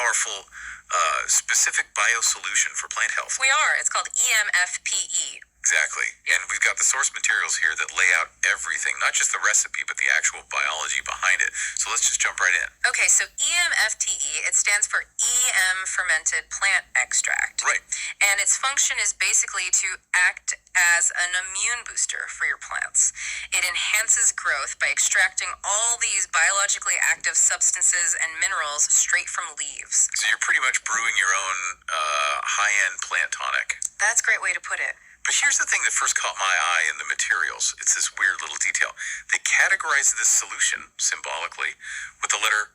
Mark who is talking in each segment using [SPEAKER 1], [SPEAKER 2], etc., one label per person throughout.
[SPEAKER 1] powerful, specific biosolution for plant health.
[SPEAKER 2] We are. It's called FPE.
[SPEAKER 1] Exactly. And we've got the source materials here that lay out everything, not just the recipe, but the actual biology behind it. So let's just jump right in.
[SPEAKER 2] Okay, so EMFTE, it stands for EM fermented plant extract.
[SPEAKER 1] Right.
[SPEAKER 2] And its function is basically to act as an immune booster for your plants. It enhances growth by extracting all these biologically active substances and minerals straight from leaves.
[SPEAKER 1] So you're pretty much brewing your own high-end plant tonic.
[SPEAKER 2] That's a great way to put it.
[SPEAKER 1] But here's the thing that first caught my eye in the materials. It's this weird little detail. They categorize this solution, symbolically, with the letter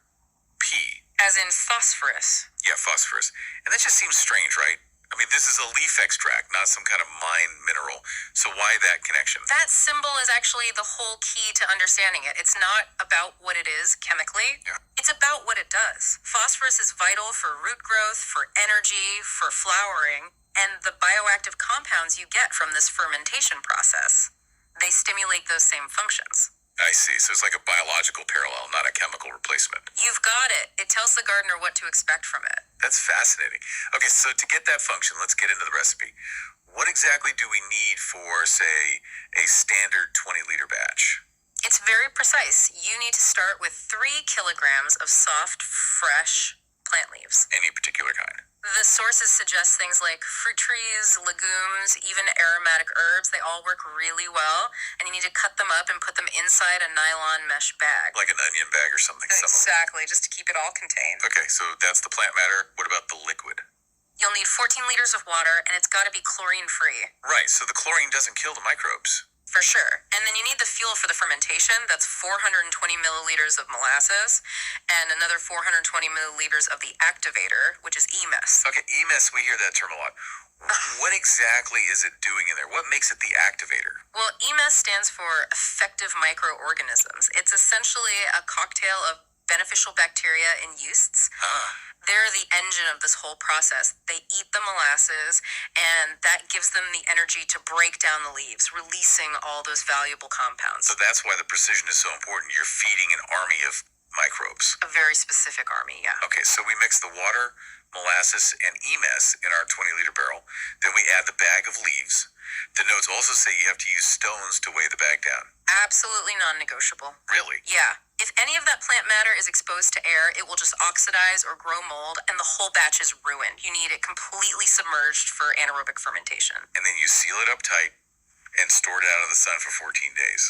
[SPEAKER 1] P.
[SPEAKER 2] As in phosphorus.
[SPEAKER 1] Yeah, phosphorus. And that just seems strange, right? I mean, this is a leaf extract, not some kind of mine mineral. So why that connection?
[SPEAKER 2] That symbol is actually the whole key to understanding it. It's not about what it is chemically.
[SPEAKER 1] Yeah.
[SPEAKER 2] It's about what it does. Phosphorus is vital for root growth, for energy, for flowering, and the bioactive compounds you get from this fermentation process, they stimulate those same functions.
[SPEAKER 1] I see. So it's like a biological parallel, not a chemical replacement.
[SPEAKER 2] You've got it. It tells the gardener what to expect from it.
[SPEAKER 1] That's fascinating. Okay, so to get that function, let's get into the recipe. What exactly do we need for, say, a standard 20-liter batch?
[SPEAKER 2] It's very precise. You need to start with 3 kilograms of soft, fresh plant leaves.
[SPEAKER 1] Any particular kind?
[SPEAKER 2] The sources suggest things like fruit trees, legumes, even aromatic herbs. They all work really well, and you need to cut them up and put them inside a nylon mesh bag.
[SPEAKER 1] Like an onion bag or something similar.
[SPEAKER 2] Exactly, just to keep it all contained.
[SPEAKER 1] Okay, so that's the plant matter. What about the liquid?
[SPEAKER 2] You'll need 14 liters of water, and it's got to be chlorine-free.
[SPEAKER 1] Right, so the chlorine doesn't kill the microbes.
[SPEAKER 2] For sure. And then you need the fuel for the fermentation. That's 420 milliliters of molasses and another 420 milliliters of the activator, which is EMES.
[SPEAKER 1] Okay, EMES, we hear that term a lot. What exactly is it doing in there? What makes it the activator?
[SPEAKER 2] Well, EMES stands for effective microorganisms. It's essentially a cocktail of beneficial bacteria and yeasts. They're the engine of this whole process. They eat the molasses, and that gives them the energy to break down the leaves, releasing all those valuable compounds.
[SPEAKER 1] So that's why the precision is so important. You're feeding an army of microbes.
[SPEAKER 2] A very specific army, yeah.
[SPEAKER 1] Okay, so we mix the water, molasses, and EMES in our 20-liter barrel. Then we add the bag of leaves. The notes also say you have to use stones to weigh the bag down.
[SPEAKER 2] Absolutely non-negotiable.
[SPEAKER 1] Really?
[SPEAKER 2] Yeah. If any of that plant matter is exposed to air, it will just oxidize or grow mold, and the whole batch is ruined. You need it completely submerged for anaerobic fermentation.
[SPEAKER 1] And then you seal it up tight and store it out of the sun for 14 days.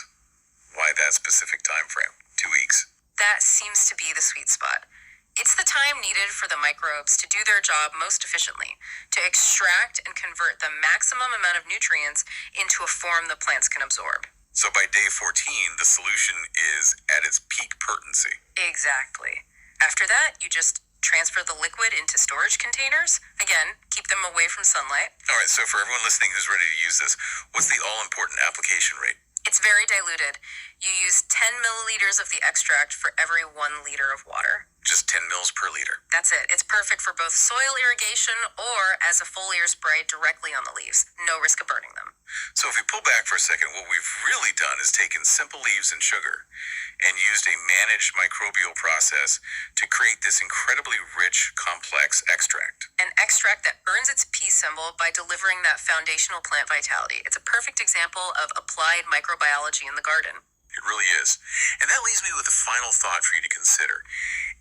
[SPEAKER 1] Why that specific time frame? 2 weeks.
[SPEAKER 2] That seems to be the sweet spot. It's the time needed for the microbes to do their job most efficiently, to extract and convert the maximum amount of nutrients into a form the plants can absorb.
[SPEAKER 1] So by day 14, the solution is at its peak potency.
[SPEAKER 2] Exactly. After that, you just transfer the liquid into storage containers. Again, keep them away from sunlight.
[SPEAKER 1] All right, so for everyone listening who's ready to use this, what's the all-important application rate?
[SPEAKER 2] It's very diluted. You use 10 milliliters of the extract for every 1 liter of water.
[SPEAKER 1] Just 10 mils per liter.
[SPEAKER 2] That's it. It's perfect for both soil irrigation or as a foliar spray directly on the leaves. No risk of burning them.
[SPEAKER 1] So if we pull back for a second, what we've really done is taken simple leaves and sugar and used a managed microbial process to create this incredibly rich, complex extract.
[SPEAKER 2] An extract that earns its P symbol by delivering that foundational plant vitality. It's a perfect example of applied microbiology in the garden.
[SPEAKER 1] It really is. And that leaves me with a final thought for you to consider.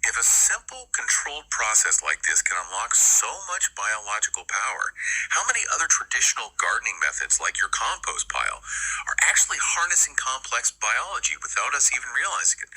[SPEAKER 1] If a simple, controlled process like this can unlock so much biological power, how many other traditional gardening methods, like your compost pile, are actually harnessing complex biology without us even realizing it?